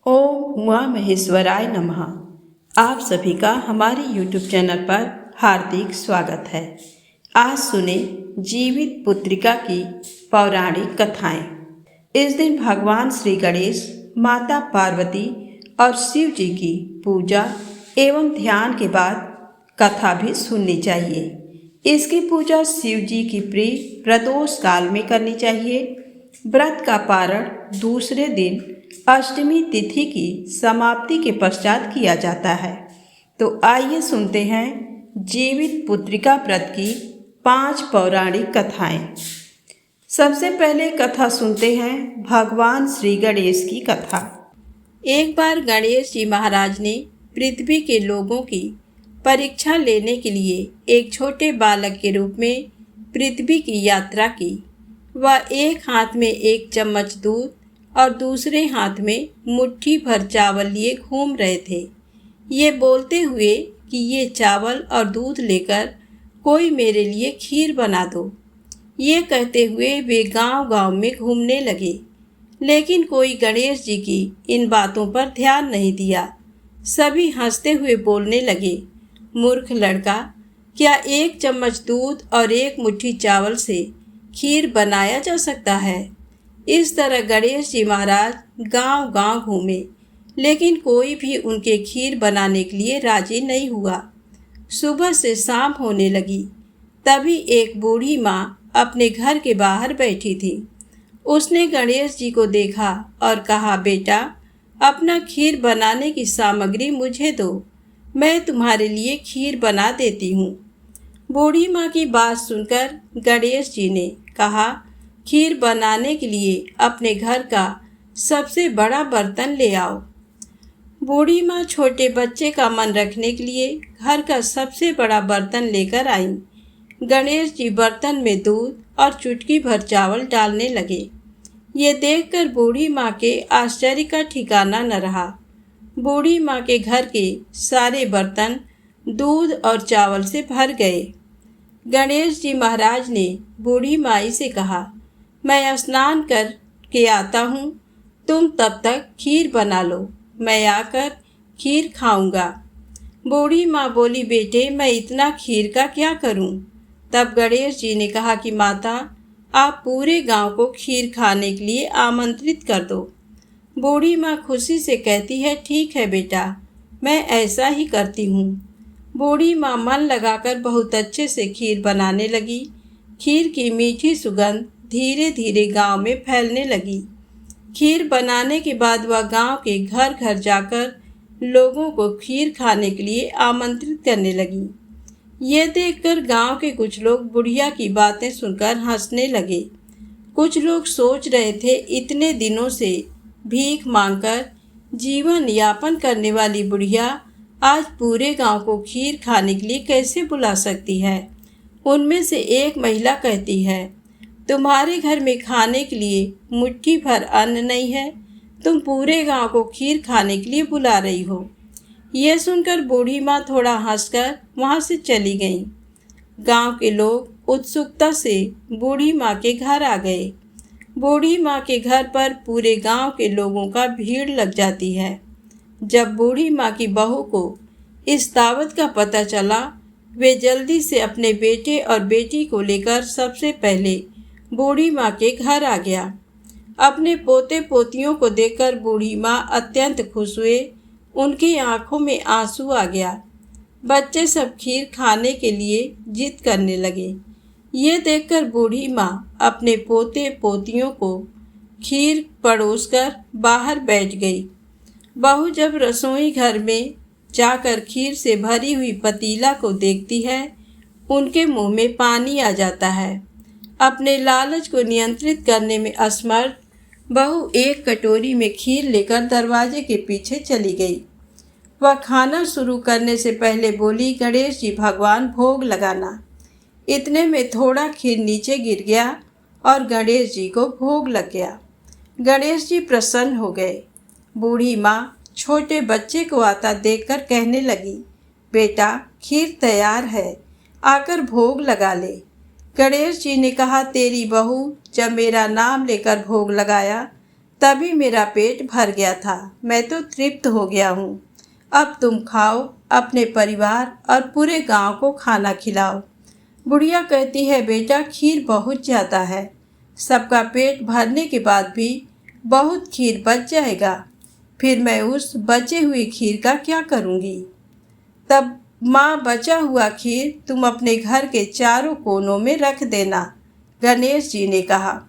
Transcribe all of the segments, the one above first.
ओम उमा महेश्वराय नमः। आप सभी का हमारे YouTube चैनल पर हार्दिक स्वागत है। आज सुने जीवित पुत्रिका की पौराणिक कथाएं। इस दिन भगवान श्री गणेश, माता पार्वती और शिव जी की पूजा एवं ध्यान के बाद कथा भी सुननी चाहिए। इसकी पूजा शिव जी की प्रिय प्रदोष काल में करनी चाहिए। व्रत का पारण दूसरे दिन अष्टमी तिथि की समाप्ति के पश्चात किया जाता है। तो आइए सुनते हैं जीवित पुत्रिका व्रत की 5 पौराणिक कथाएं। सबसे पहले कथा सुनते हैं भगवान श्री गणेश की कथा। एक बार गणेश जी महाराज ने पृथ्वी के लोगों की परीक्षा लेने के लिए एक छोटे बालक के रूप में पृथ्वी की यात्रा की। वह एक हाथ में एक चम्मच दूध और दूसरे हाथ में मुट्ठी भर चावल लिए घूम रहे थे। ये बोलते हुए कि ये चावल और दूध लेकर कोई मेरे लिए खीर बना दो। ये कहते हुए वे गांव-गांव में घूमने लगे, लेकिन कोई गणेश जी की इन बातों पर ध्यान नहीं दिया। सभी हंसते हुए बोलने लगे, मूर्ख लड़का, क्या एक चम्मच दूध और एक मुट्ठी चावल से खीर बनाया जा सकता है? इस तरह गणेश जी महाराज गांव-गांव घूमे, लेकिन कोई भी उनके खीर बनाने के लिए राजी नहीं हुआ। सुबह से शाम होने लगी, तभी एक बूढ़ी माँ अपने घर के बाहर बैठी थी। उसने गणेश जी को देखा और कहा, बेटा, अपना खीर बनाने की सामग्री मुझे दो, मैं तुम्हारे लिए खीर बना देती हूँ। बूढ़ी माँ की बात सुनकर गणेश जी ने कहा, खीर बनाने के लिए अपने घर का सबसे बड़ा बर्तन ले आओ। बूढ़ी माँ छोटे बच्चे का मन रखने के लिए घर का सबसे बड़ा बर्तन लेकर आई। गणेश जी बर्तन में दूध और चुटकी भर चावल डालने लगे। ये देखकर बूढ़ी माँ के आश्चर्य का ठिकाना न रहा। बूढ़ी माँ के घर के सारे बर्तन दूध और चावल से भर गए। गणेश जी महाराज ने बूढ़ी माई से कहा, मैं स्नान कर के आता हूँ, तुम तब तक खीर बना लो, मैं आकर खीर खाऊंगा। बूढ़ी माँ बोली, बेटे, मैं इतना खीर का क्या करूँ? तब गणेश जी ने कहा कि माता, आप पूरे गांव को खीर खाने के लिए आमंत्रित कर दो। बूढ़ी माँ खुशी से कहती है, ठीक है बेटा, मैं ऐसा ही करती हूँ। बूढ़ी माँ मन लगाकर बहुत अच्छे से खीर बनाने लगी। खीर की मीठी सुगंध धीरे धीरे गांव में फैलने लगी। खीर बनाने के बाद वह गांव के घर घर जाकर लोगों को खीर खाने के लिए आमंत्रित करने लगी। ये देखकर गांव के कुछ लोग बुढ़िया की बातें सुनकर हंसने लगे। कुछ लोग सोच रहे थे, इतने दिनों से भीख मांगकर जीवन यापन करने वाली बुढ़िया आज पूरे गांव को खीर खाने के लिए कैसे बुला सकती है। उनमें से एक महिला कहती है, तुम्हारे घर में खाने के लिए मुट्ठी भर अन्न नहीं है, तुम पूरे गांव को खीर खाने के लिए बुला रही हो। यह सुनकर बूढ़ी माँ थोड़ा हंसकर वहां से चली गई। गांव के लोग उत्सुकता से बूढ़ी माँ के घर आ गए। बूढ़ी माँ के घर पर पूरे गांव के लोगों का भीड़ लग जाती है। जब बूढ़ी माँ की बहू को इस दावत का पता चला, वे जल्दी से अपने बेटे और बेटी को लेकर सबसे पहले बूढ़ी माँ के घर आ गया। अपने पोते पोतियों को देखकर बूढ़ी माँ अत्यंत खुश हुए। उनकी आंखों में आंसू आ गया। बच्चे सब खीर खाने के लिए जिद करने लगे। ये देखकर बूढ़ी माँ अपने पोते पोतियों को खीर परोसकर बाहर बैठ गई। बहू जब रसोई घर में जाकर खीर से भरी हुई पतीला को देखती है, उनके मुंह में पानी आ जाता है। अपने लालच को नियंत्रित करने में असमर्थ बहू एक कटोरी में खीर लेकर दरवाजे के पीछे चली गई। वह खाना शुरू करने से पहले बोली, गणेश जी भगवान, भोग लगाना। इतने में थोड़ा खीर नीचे गिर गया और गणेश जी को भोग लग गया। गणेश जी प्रसन्न हो गए। बूढ़ी माँ छोटे बच्चे को आता देखकर कहने लगी, बेटा, खीर तैयार है, आकर भोग लगा ले। गणेश जी ने कहा, तेरी बहू जब मेरा नाम लेकर भोग लगाया तभी मेरा पेट भर गया था। मैं तो तृप्त हो गया हूँ। अब तुम खाओ, अपने परिवार और पूरे गांव को खाना खिलाओ। बुढ़िया कहती है, बेटा खीर बहुत ज़्यादा है, सबका पेट भरने के बाद भी बहुत खीर बच जाएगा, फिर मैं उस बचे हुए खीर का क्या करूँगी। तब माँ, बचा हुआ खीर तुम अपने घर के चारों कोनों में रख देना, गणेश जी ने कहा।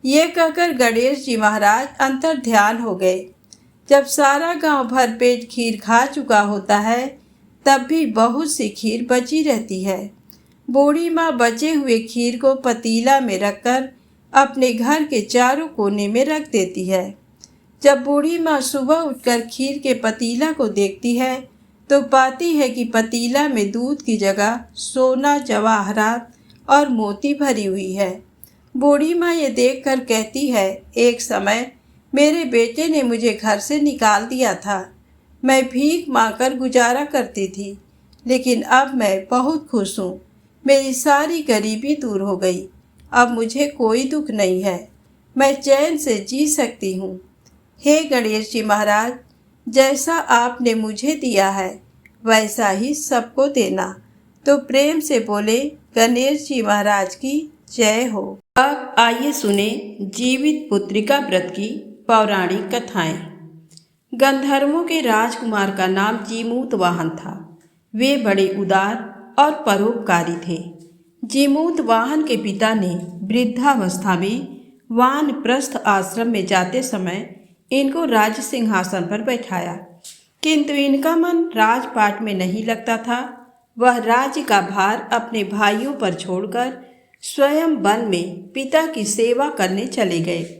ये कहकर गणेश जी महाराज अंतर ध्यान हो गए। जब सारा गांव भर पेट खीर खा चुका होता है, तब भी बहुत सी खीर बची रहती है। बूढ़ी माँ बचे हुए खीर को पतीला में रखकर अपने घर के चारों कोने में रख देती है। जब बूढ़ी माँ सुबह उठकर खीर के पतीला को देखती है, तो पाती है कि पतीला में दूध की जगह सोना, जवाहरात और मोती भरी हुई है। बूढ़ी माँ ये देखकर कहती है, एक समय मेरे बेटे ने मुझे घर से निकाल दिया था। मैं भीख मांगकर गुजारा करती थी, लेकिन अब मैं बहुत खुश हूँ। मेरी सारी गरीबी दूर हो गई। अब मुझे कोई दुख नहीं है। मैं चैन से जी सकती हूँ। हे गणेश जी महाराज, जैसा आपने मुझे दिया है वैसा ही सबको देना। तो प्रेम से बोले, गणेश जी महाराज की जय हो। अब आइए सुने जीवित पुत्रिका व्रत की पौराणिक कथाएं। गंधर्वों के राजकुमार का नाम जीमूत वाहन था। वे बड़े उदार और परोपकारी थे। जीमूत वाहन के पिता ने वृद्धावस्था में वानप्रस्थ आश्रम में जाते समय इनको राज सिंहासन पर बैठाया, किंतु इनका मन राजपाट में नहीं लगता था। वह राज्य का भार अपने भाइयों पर छोड़कर स्वयं वन में पिता की सेवा करने चले गए।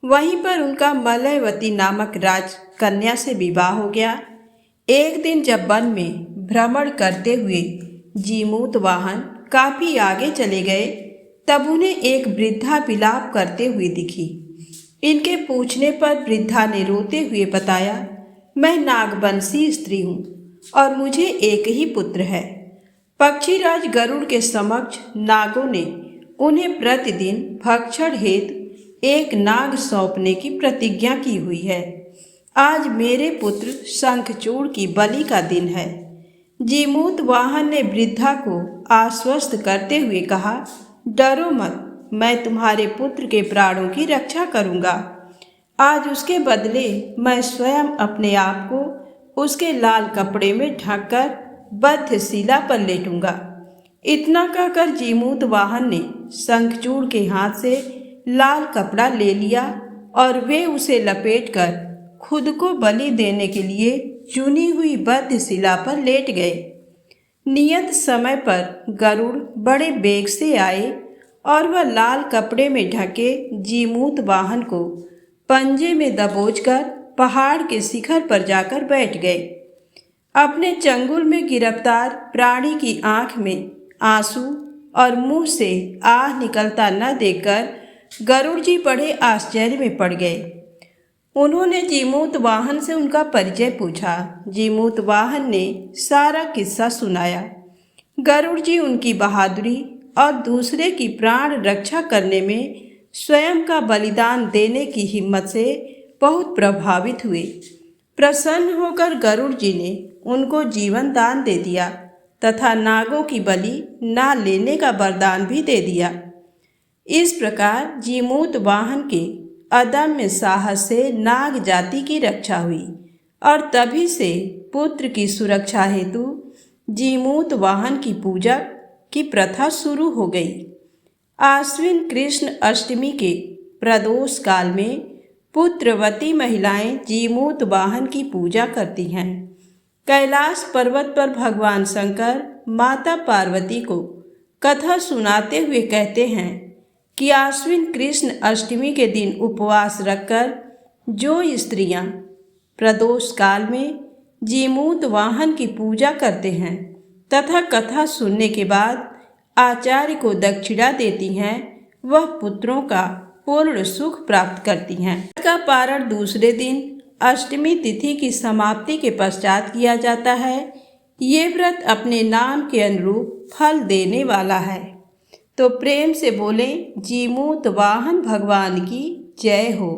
वहीं पर उनका मलयवती नामक राजकन्या से विवाह हो गया। एक दिन जब वन में भ्रमण करते हुए जीमूत वाहन काफी आगे चले गए, तब उन्हें एक वृद्धा विलाप करते हुए दिखी। इनके पूछने पर वृद्धा ने रोते हुए बताया, मैं नागवंशी स्त्री हूँ और मुझे एक ही पुत्र है। पक्षीराज गरुड़ के समक्ष नागों ने उन्हें प्रतिदिन भक्षण हेतु एक नाग सौंपने की प्रतिज्ञा की हुई है। आज मेरे पुत्र शंखचूड़ की बलि का दिन है। जीमूत वाहन ने वृद्धा को आश्वस्त करते हुए कहा, डरो मत, मैं तुम्हारे पुत्र के प्राणों की रक्षा करूंगा। आज उसके बदले मैं स्वयं अपने आप को उसके लाल कपड़े में ढककर बद्ध शिला पर लेटूंगा। इतना कहकर जीमूत वाहन ने शंखचूड़ के हाथ से लाल कपड़ा ले लिया और वे उसे लपेटकर खुद को बलि देने के लिए चुनी हुई बद्ध शिला पर लेट गए। नियत समय पर गरुड़ बड़े वेग से आए और वह लाल कपड़े में ढके जीमूत वाहन को पंजे में दबोचकर पहाड़ के शिखर पर जाकर बैठ गए। अपने चंगुल में गिरफ्तार प्राणी की आंख में आंसू और मुंह से आह निकलता न देखकर गरुड़ जी बड़े आश्चर्य में पड़ गए। उन्होंने जीमूत वाहन से उनका परिचय पूछा। जीमूत वाहन ने सारा किस्सा सुनाया। गरुड़ जी उनकी बहादुरी और दूसरे की प्राण रक्षा करने में स्वयं का बलिदान देने की हिम्मत से बहुत प्रभावित हुए। प्रसन्न होकर गरुड़ जी ने उनको जीवन दान दे दिया तथा नागों की बलि ना लेने का वरदान भी दे दिया। इस प्रकार जीमूत वाहन के अदम्य साहस से नाग जाति की रक्षा हुई और तभी से पुत्र की सुरक्षा हेतु जीमूत वाहन की पूजा की प्रथा शुरू हो गई। आश्विन कृष्ण अष्टमी के प्रदोष काल में पुत्रवती महिलाएं जीमूत वाहन की पूजा करती हैं। कैलाश पर्वत पर भगवान शंकर माता पार्वती को कथा सुनाते हुए कहते हैं कि आश्विन कृष्ण अष्टमी के दिन उपवास रखकर जो स्त्रियां प्रदोष काल में जीमूत वाहन की पूजा करते हैं तथा कथा सुनने के बाद आचार्य को दक्षिणा देती हैं, वह पुत्रों का पूर्ण सुख प्राप्त करती हैं। का पारण दूसरे दिन अष्टमी तिथि की समाप्ति के पश्चात किया जाता है। ये व्रत अपने नाम के अनुरूप फल देने वाला है। तो प्रेम से बोले, जीमूत वाहन भगवान की जय हो।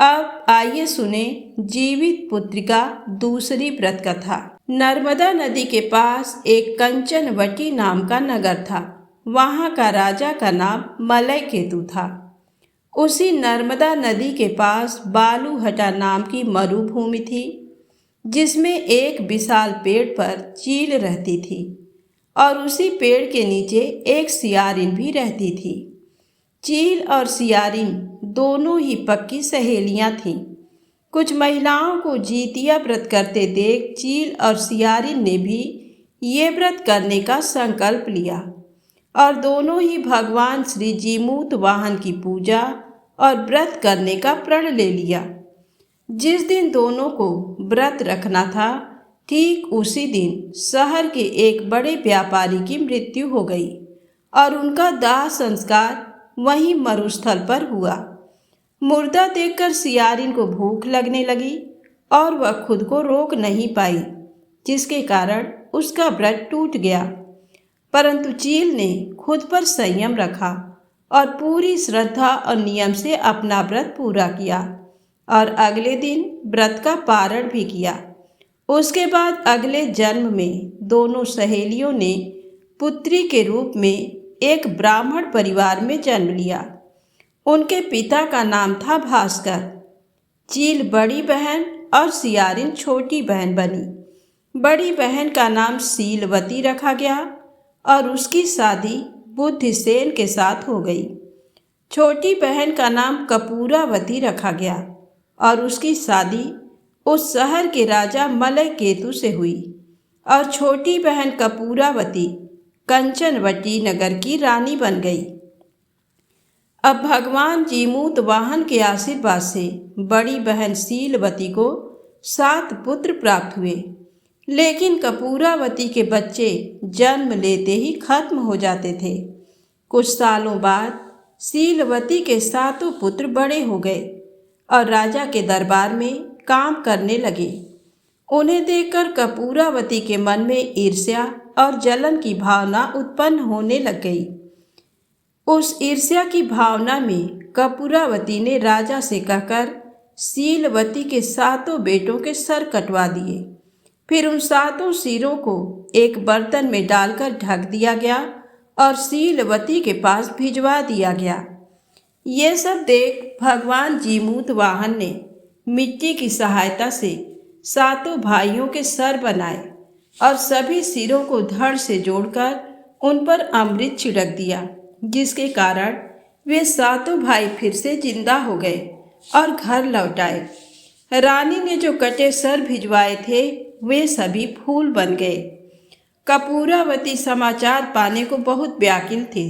अब आइए सुने जीवित पुत्री का दूसरी व्रत कथा। नर्मदा नदी के पास एक कंचनवटी नाम का नगर था। वहाँ का राजा का नाम मलय केतु था। उसी नर्मदा नदी के पास बालूहटा नाम की मरुभूमि थी, जिसमें एक विशाल पेड़ पर चील रहती थी और उसी पेड़ के नीचे एक सियारिन भी रहती थी। चील और सियारिन दोनों ही पक्की सहेलियां थीं। कुछ महिलाओं को जीतिया व्रत करते देख चील और सियारिन ने भी ये व्रत करने का संकल्प लिया और दोनों ही भगवान श्री जीमूत वाहन की पूजा और व्रत करने का प्रण ले लिया। जिस दिन दोनों को व्रत रखना था, ठीक उसी दिन शहर के एक बड़े व्यापारी की मृत्यु हो गई और उनका दाह संस्कार वहीं मरुस्थल पर हुआ। मुर्दा देखकर सियारिन को भूख लगने लगी और वह खुद को रोक नहीं पाई, जिसके कारण उसका व्रत टूट गया। परंतु चील ने खुद पर संयम रखा और पूरी श्रद्धा और नियम से अपना व्रत पूरा किया और अगले दिन व्रत का पारण भी किया। उसके बाद अगले जन्म में दोनों सहेलियों ने पुत्री के रूप में एक ब्राह्मण परिवार में जन्म लिया। उनके पिता का नाम था भास्कर। चील बड़ी बहन और सियारिन छोटी बहन बनी। बड़ी बहन का नाम शीलवती रखा गया और उसकी शादी बुद्धिसेन के साथ हो गई। छोटी बहन का नाम कपूरावती रखा गया और उसकी शादी उस शहर के राजा मलय केतु से हुई और छोटी बहन कपूरावती कंचनवटी नगर की रानी बन गई। अब भगवान जीमूत वाहन के आशीर्वाद से बड़ी बहन शीलवती को 7 पुत्र प्राप्त हुए, लेकिन कपूरावती के बच्चे जन्म लेते ही खत्म हो जाते थे। कुछ सालों बाद शीलवती के 7 पुत्र बड़े हो गए और राजा के दरबार में काम करने लगे। उन्हें देखकर कपूरावती के मन में ईर्ष्या और जलन की भावना उत्पन्न होने लग गई। उस ईर्ष्या की भावना में कपूरावती ने राजा से कहकर शीलवती के 7 बेटों के सर कटवा दिए। फिर उन 7 सिरों को एक बर्तन में डालकर ढक दिया गया और शीलवती के पास भिजवा दिया गया। ये सब देख भगवान जीमूत वाहन ने मिट्टी की सहायता से 7 भाइयों के सर बनाए और सभी सिरों को धड़ से जोड़कर उन पर अमृत छिड़क दिया, जिसके कारण वे 7 भाई फिर से जिंदा हो गए और घर लौट आए। रानी ने जो कटे सर भिजवाए थे वे सभी फूल बन गए। कपूरावती समाचार पाने को बहुत व्याकुल थी,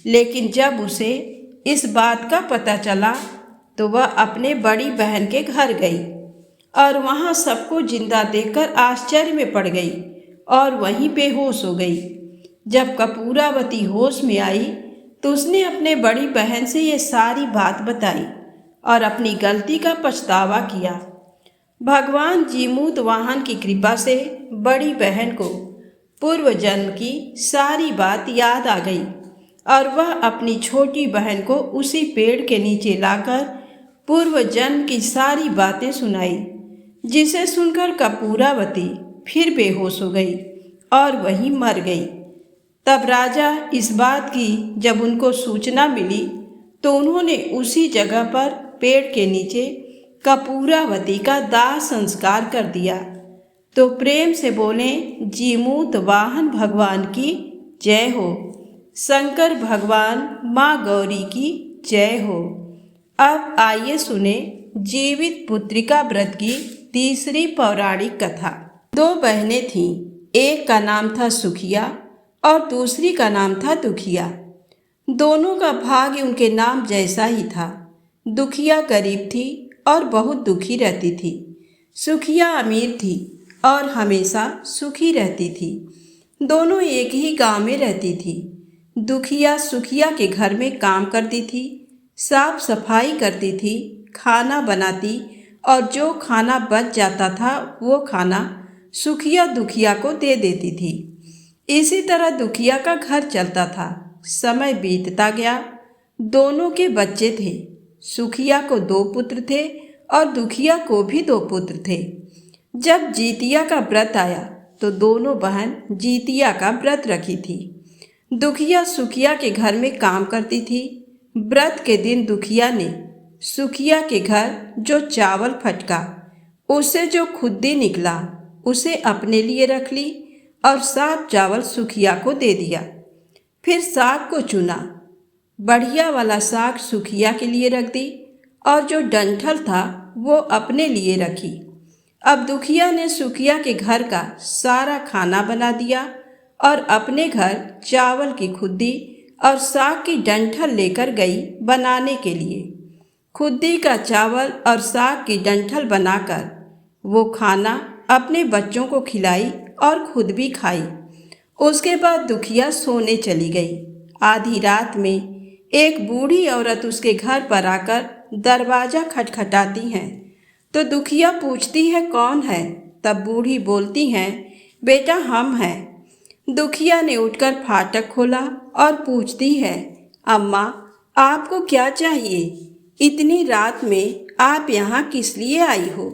लेकिन जब उसे इस बात का पता चला तो वह अपने बड़ी बहन के घर गई और वहां सबको जिंदा देखकर आश्चर्य में पड़ गई और वहीं बेहोश हो गई। जब कपूरावती होश में आई तो उसने अपने बड़ी बहन से ये सारी बात बताई और अपनी गलती का पछतावा किया। भगवान जीमूत वाहन की कृपा से बड़ी बहन को पूर्व जन्म की सारी बात याद आ गई और वह अपनी छोटी बहन को उसी पेड़ के नीचे लाकर पूर्व जन्म की सारी बातें सुनाई, जिसे सुनकर कपूरावती फिर बेहोश हो गई और वहीं मर गई। तब राजा इस बात की जब उनको सूचना मिली तो उन्होंने उसी जगह पर पेड़ के नीचे कपूरावती का दाह संस्कार कर दिया। तो प्रेम से बोले जीमूत वाहन भगवान की जय हो, शंकर भगवान माँ गौरी की जय हो। अब आइए सुने जीवित पुत्रिका व्रत की तीसरी पौराणिक कथा। 2 बहनें थीं, एक का नाम था सुखिया और दूसरी का नाम था दुखिया। दोनों का भाग्य उनके नाम जैसा ही था। दुखिया गरीब थी और बहुत दुखी रहती थी। सुखिया अमीर थी और हमेशा सुखी रहती थी। दोनों एक ही गांव में रहती थी। दुखिया सुखिया के घर में काम करती थी, साफ सफाई करती थी, खाना बनाती और जो खाना बच जाता था वो खाना सुखिया दुखिया को दे देती थी। इसी तरह दुखिया का घर चलता था। समय बीतता गया। दोनों के बच्चे थे। सुखिया को 2 पुत्र थे और दुखिया को भी 2 पुत्र थे। जब जीतिया का व्रत आया तो दोनों बहन जीतिया का व्रत रखी थी। दुखिया सुखिया के घर में काम करती थी। व्रत के दिन दुखिया ने सुखिया के घर जो चावल फटका, उससे जो खुद्दी निकला, उसे अपने लिए रख ली और 7 चावल सुखिया को दे दिया। फिर साग को चुना, बढ़िया वाला साग सुखिया के लिए रख दी और जो डंठल था वो अपने लिए रखी। अब दुखिया ने सुखिया के घर का सारा खाना बना दिया और अपने घर चावल की खुद्दी और साग की डंठल लेकर गई बनाने के लिए। खुद्दी का चावल और साग की डंठल बनाकर वो खाना अपने बच्चों को खिलाई और खुद भी खाई। उसके बाद दुखिया सोने चली गई। आधी रात में एक बूढ़ी औरत उसके घर पर आकर दरवाज़ा खटखटाती हैं तो दुखिया पूछती है कौन है। तब बूढ़ी बोलती हैं बेटा हम हैं। दुखिया ने उठकर फाटक खोला और पूछती है अम्मा आपको क्या चाहिए, इतनी रात में आप यहाँ किस लिए आई हो।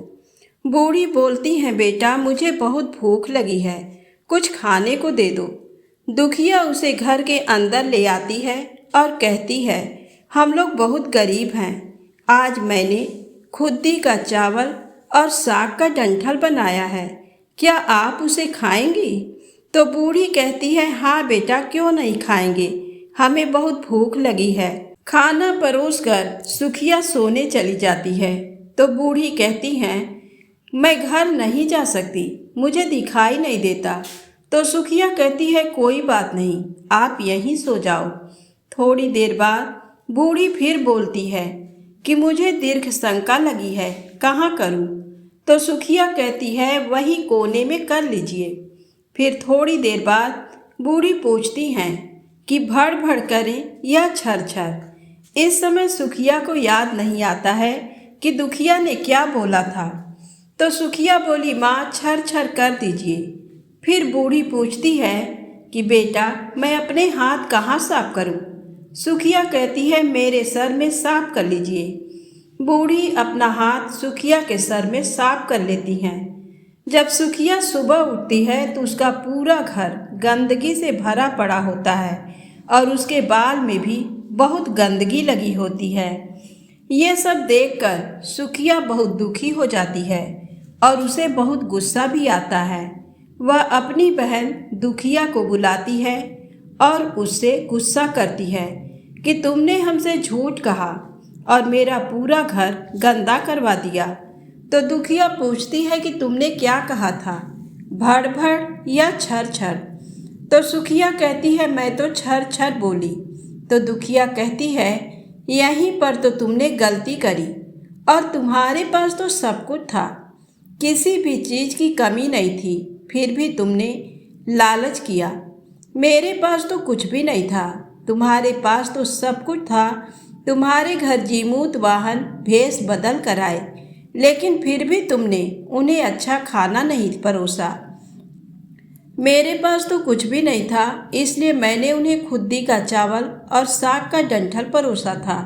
बूढ़ी बोलती हैं बेटा मुझे बहुत भूख लगी है, कुछ खाने को दे दो। दुखिया उसे घर के अंदर ले आती है और कहती है हम लोग बहुत गरीब हैं, आज मैंने खुद्दी का चावल और साग का डंठल बनाया है, क्या आप उसे खाएंगी। तो बूढ़ी कहती है हाँ बेटा क्यों नहीं खाएंगे, हमें बहुत भूख लगी है। खाना परोसकर सुखिया सोने चली जाती है तो बूढ़ी कहती हैं मैं घर नहीं जा सकती, मुझे दिखाई नहीं देता। तो सुखिया कहती है कोई बात नहीं, आप यहीं सो जाओ। थोड़ी देर बाद बूढ़ी फिर बोलती है कि मुझे दीर्घ शंका लगी है, कहाँ करूँ। तो सुखिया कहती है वहीं कोने में कर लीजिए। फिर थोड़ी देर बाद बूढ़ी पूछती हैं कि भड़ भड़ करें या छर छर। इस समय सुखिया को याद नहीं आता है कि दुखिया ने क्या बोला था। तो सुखिया बोली माँ छर छर कर दीजिए। फिर बूढ़ी पूछती है कि बेटा मैं अपने हाथ कहाँ साफ करूँ। सुखिया कहती है मेरे सर में साफ कर लीजिए। बूढ़ी अपना हाथ सुखिया के सर में साफ कर लेती हैं। जब सुखिया सुबह उठती है तो उसका पूरा घर गंदगी से भरा पड़ा होता है और उसके बाल में भी बहुत गंदगी लगी होती है। ये सब देखकर सुखिया बहुत दुखी हो जाती है और उसे बहुत गुस्सा भी आता है। वह अपनी बहन दुखिया को बुलाती है और उससे गुस्सा करती है कि तुमने हमसे झूठ कहा और मेरा पूरा घर गंदा करवा दिया। तो दुखिया पूछती है कि तुमने क्या कहा था, भड़ भड़ या छर छर। तो सुखिया कहती है मैं तो छर छर बोली। तो दुखिया कहती है यहीं पर तो तुमने गलती करी और तुम्हारे पास तो सब कुछ था, किसी भी चीज़ की कमी नहीं थी, फिर भी तुमने लालच किया। मेरे पास तो कुछ भी नहीं था, तुम्हारे पास तो सब कुछ था। तुम्हारे घर जीमूत वाहन भेष बदल कर आए, लेकिन फिर भी तुमने उन्हें अच्छा खाना नहीं परोसा। मेरे पास तो कुछ भी नहीं था, इसलिए मैंने उन्हें खुद्दी का चावल और साग का डंठल परोसा था।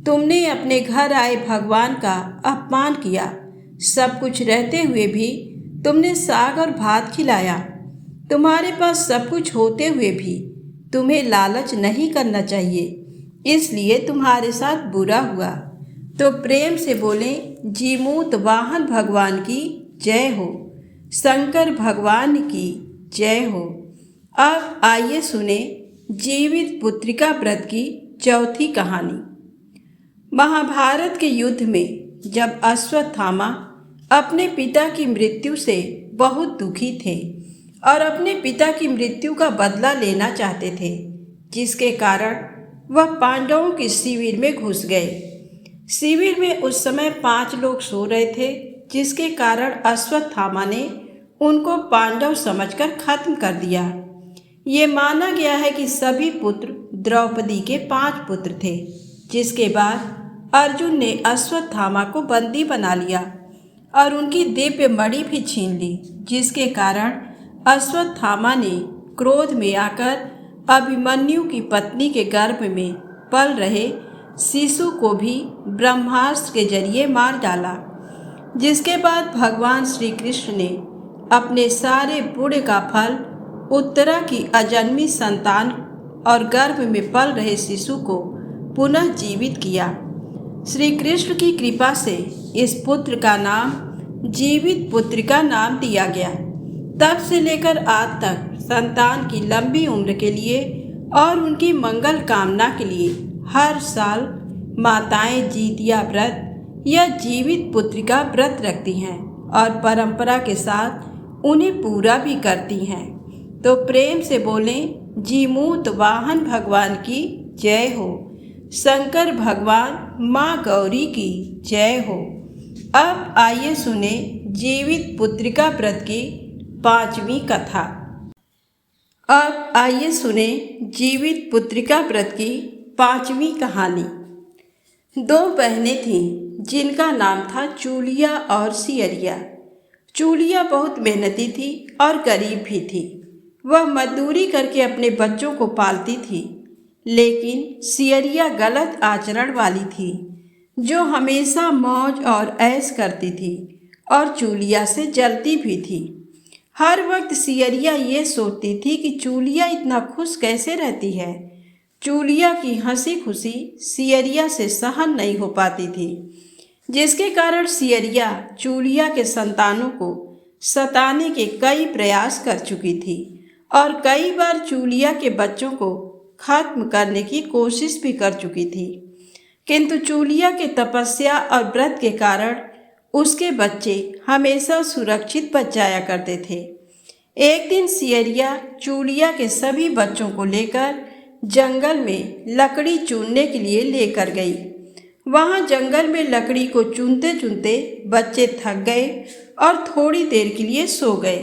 तुमने अपने घर आए भगवान का अपमान किया। सब कुछ रहते हुए भी तुमने साग और भात खिलाया। तुम्हारे पास सब कुछ होते हुए भी तुम्हें लालच नहीं करना चाहिए, इसलिए तुम्हारे साथ बुरा हुआ। तो प्रेम से बोले जीमूत वाहन भगवान की जय हो, शंकर भगवान की जय हो। अब आइए सुने जीवित पुत्रिका व्रत की चौथी कहानी। महाभारत के युद्ध में जब अश्वत्थामा अपने पिता की मृत्यु से बहुत दुखी थे और अपने पिता की मृत्यु का बदला लेना चाहते थे, जिसके कारण वह पांडवों के शिविर में घुस गए। शिविर में उस समय 5 लोग सो रहे थे, जिसके कारण अश्वत्थामा ने उनको पांडव समझकर खत्म कर दिया। ये माना गया है कि सभी पुत्र द्रौपदी के 5 पुत्र थे, जिसके बाद अर्जुन ने अश्वत्थामा को बंदी बना लिया और उनकी दिव्य मणि भी छीन ली, जिसके कारण अश्वत्थामा ने क्रोध में आकर अभिमन्यु की पत्नी के गर्भ में पल रहे शिशु को भी ब्रह्मास्त्र के जरिए मार डाला। जिसके बाद भगवान श्री कृष्ण ने अपने सारे पुण्य का फल उत्तरा की अजन्मी संतान और गर्भ में पल रहे शिशु को पुनः जीवित किया। श्री कृष्ण की कृपा से इस पुत्र का नाम जीवित पुत्रिका नाम दिया गया। तब से लेकर आज तक संतान की लंबी उम्र के लिए और उनकी मंगल कामना के लिए हर साल माताएं जीतिया व्रत या जीवित पुत्रिका व्रत रखती हैं और परंपरा के साथ उन्हें पूरा भी करती हैं। तो प्रेम से बोलें, जीमूत वाहन भगवान की जय हो, शंकर भगवान माँ गौरी की जय हो। अब आइए सुने जीवित पुत्रिका व्रत की 5वीं कथा। अब आइए सुने जीवित पुत्रिका व्रत की 5वीं कहानी। 2 बहनें थीं जिनका नाम था चूलिया और सियरिया। चूलिया बहुत मेहनती थी और गरीब भी थी। वह मजदूरी करके अपने बच्चों को पालती थी, लेकिन सियरिया गलत आचरण वाली थी, जो हमेशा मौज और ऐश करती थी और चूलिया से जलती भी थी। हर वक्त सियरिया ये सोचती थी कि चूलिया इतना खुश कैसे रहती है। चूलिया की हंसी खुशी सियरिया से सहन नहीं हो पाती थी, जिसके कारण सियरिया चूलिया के संतानों को सताने के कई प्रयास कर चुकी थी और कई बार चूलिया के बच्चों को खत्म करने की कोशिश भी कर चुकी थी। किंतु चूलिया के तपस्या और व्रत के कारण उसके बच्चे हमेशा सुरक्षित बच जाया करते थे। एक दिन सियरिया चूलिया के सभी बच्चों को लेकर जंगल में लकड़ी चुनने के लिए लेकर गई। वहां जंगल में लकड़ी को चुनते चुनते बच्चे थक गए और थोड़ी देर के लिए सो गए।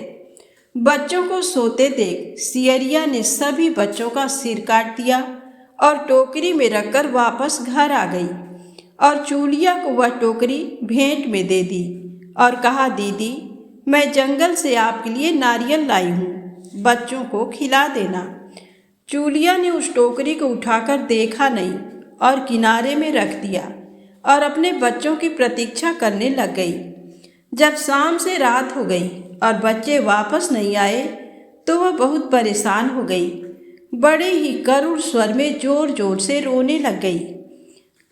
बच्चों को सोते देख सियरिया ने सभी बच्चों का सिर काट दिया और टोकरी में रखकर वापस घर आ गई और चूलिया को वह टोकरी भेंट में दे दी और कहा, दीदी, मैं जंगल से आपके लिए नारियल लाई हूँ, बच्चों को खिला देना। चूलिया ने उस टोकरी को उठाकर देखा नहीं और किनारे में रख दिया और अपने बच्चों की प्रतीक्षा करने लग गई। जब शाम से रात हो गई और बच्चे वापस नहीं आए तो वह बहुत परेशान हो गई। बड़े ही करुण स्वर में जोर जोर से रोने लग गई।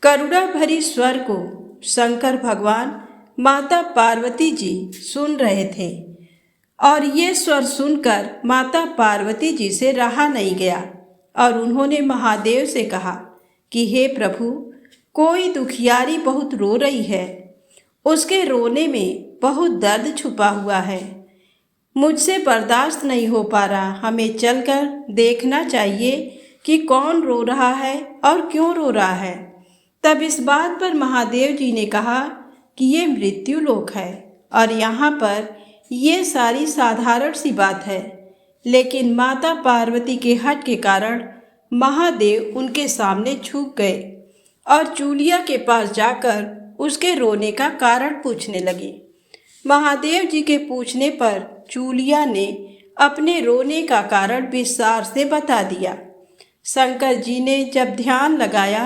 करुणा भरी स्वर को शंकर भगवान माता पार्वती जी सुन रहे थे और ये स्वर सुनकर माता पार्वती जी से रहा नहीं गया और उन्होंने महादेव से कहा कि हे प्रभु, कोई दुखियारी बहुत रो रही है, उसके रोने में बहुत दर्द छुपा हुआ है, मुझसे बर्दाश्त नहीं हो पा रहा, हमें चलकर देखना चाहिए कि कौन रो रहा है और क्यों रो रहा है। तब इस बात पर महादेव जी ने कहा कि ये मृत्यु लोक है और यहाँ पर ये सारी साधारण सी बात है, लेकिन माता पार्वती के हठ के कारण महादेव उनके सामने झुक गए और चूलिया के पास जाकर उसके रोने का कारण पूछने लगे। महादेव जी के पूछने पर चूलिया ने अपने रोने का कारण विस्तार से बता दिया। शंकर जी ने जब ध्यान लगाया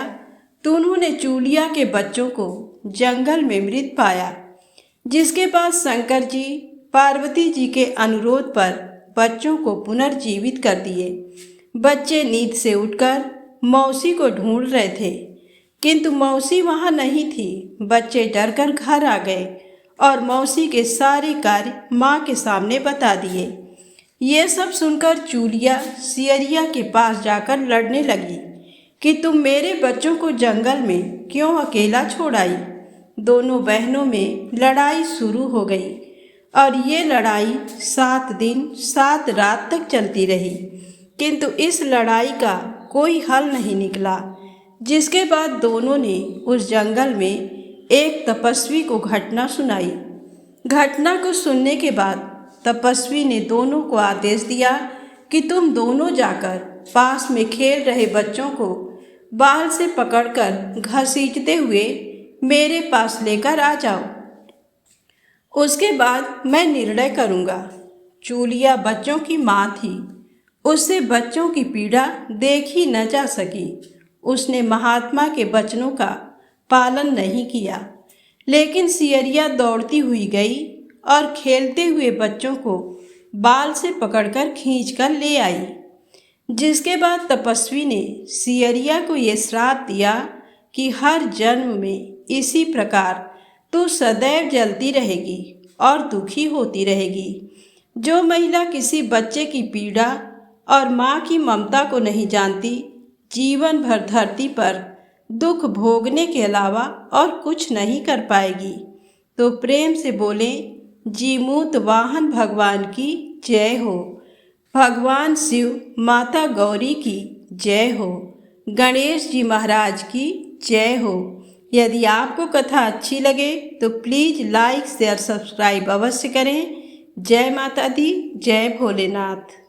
तो उन्होंने चूलिया के बच्चों को जंगल में मृत पाया, जिसके बाद शंकर जी पार्वती जी के अनुरोध पर बच्चों को पुनर्जीवित कर दिए। बच्चे नींद से उठकर मौसी को ढूंढ रहे थे, किंतु मौसी वहां नहीं थी। बच्चे डरकर घर आ गए और मौसी के सारे कार्य माँ के सामने बता दिए। ये सब सुनकर चूलिया सियरिया के पास जाकर लड़ने लगी कि तुम मेरे बच्चों को जंगल में क्यों अकेला छोड़ आई। दोनों बहनों में लड़ाई शुरू हो गई और ये लड़ाई 7 दिन 7 रात तक चलती रही, किंतु इस लड़ाई का कोई हल नहीं निकला। जिसके बाद दोनों ने उस जंगल में एक तपस्वी को घटना सुनाई। घटना को सुनने के बाद तपस्वी ने दोनों को आदेश दिया कि तुम दोनों जाकर पास में खेल रहे बच्चों को बाल से पकड़कर घसीटते हुए मेरे पास लेकर आ जाओ, उसके बाद मैं निर्णय करूँगा। चूलिया बच्चों की माँ थी, उससे बच्चों की पीड़ा देखी न जा सकी। उसने महात्मा के वचनों का पालन नहीं किया, लेकिन सियरिया दौड़ती हुई गई और खेलते हुए बच्चों को बाल से पकड़कर खींचकर ले आई। जिसके बाद तपस्वी ने सियरिया को ये श्राप दिया कि हर जन्म में इसी प्रकार तू सदैव जलती रहेगी और दुखी होती रहेगी। जो महिला किसी बच्चे की पीड़ा और माँ की ममता को नहीं जानती, जीवन भर धरती पर दुख भोगने के अलावा और कुछ नहीं कर पाएगी। तो प्रेम से बोले, जीमूत वाहन भगवान की जय हो, भगवान शिव माता गौरी की जय हो, गणेश जी महाराज की जय हो। यदि आपको कथा अच्छी लगे तो प्लीज़ लाइक शेयर सब्सक्राइब अवश्य करें। जय माता दी, जय भोलेनाथ।